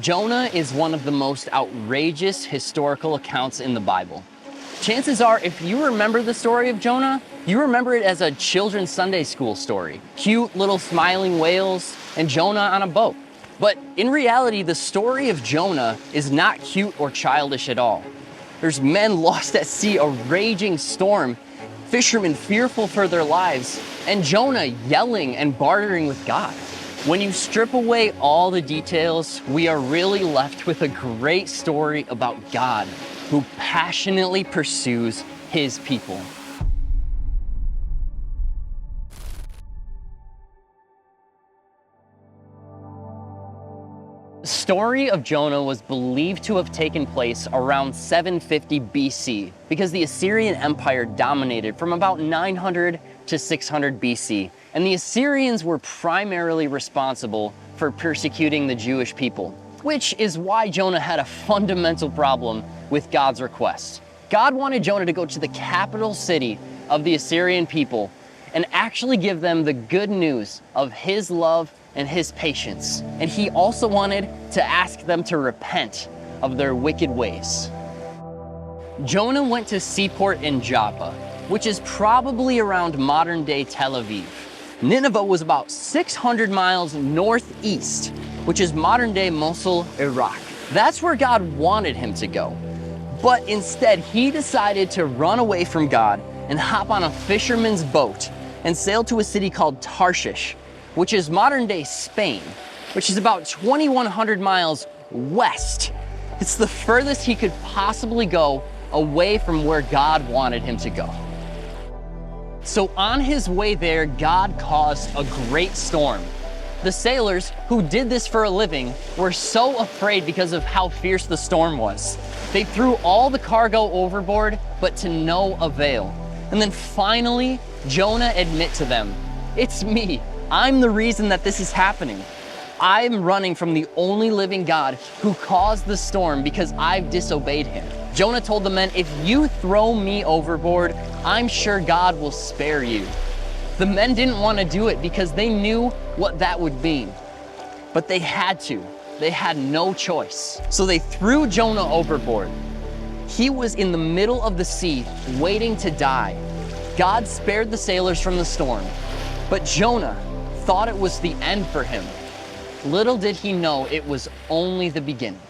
Jonah is one of the most outrageous historical accounts in the Bible. Chances are, if you remember the story of Jonah, you remember it as a children's Sunday school story. Cute little smiling whales and Jonah on a boat. But in reality, the story of Jonah is not cute or childish at all. There's men lost at sea, a raging storm, fishermen fearful for their lives, and Jonah yelling and bartering with God. When you strip away all the details, we are really left with a great story about God who passionately pursues his people. The story of Jonah was believed to have taken place around 750 BC because the Assyrian Empire dominated from about 900 to 600 BC, and the Assyrians were primarily responsible for persecuting the Jewish people, which is why Jonah had a fundamental problem with God's request. God wanted Jonah to go to the capital city of the Assyrian people and actually give them the good news of his love and his patience. And he also wanted to ask them to repent of their wicked ways. Jonah went to seaport in Joppa, which is probably around modern-day Tel Aviv. Nineveh was about 600 miles northeast, which is modern-day Mosul, Iraq. That's where God wanted him to go. But instead, he decided to run away from God and hop on a fisherman's boat and sail to a city called Tarshish, which is modern-day Spain, which is about 2,100 miles west. It's the furthest he could possibly go away from where God wanted him to go. So on his way there, God caused a great storm. The sailors, who did this for a living, were so afraid because of how fierce the storm was. They threw all the cargo overboard, but to no avail. And then finally, Jonah admitted to them, "It's me. I'm the reason that this is happening. I'm running from the only living God who caused the storm because I've disobeyed him." Jonah told the men, "If you throw me overboard, I'm sure God will spare you." The men didn't want to do it because they knew what that would mean. But they had to. They had no choice. So they threw Jonah overboard. He was in the middle of the sea, waiting to die. God spared the sailors from the storm. But Jonah thought it was the end for him. Little did he know it was only the beginning.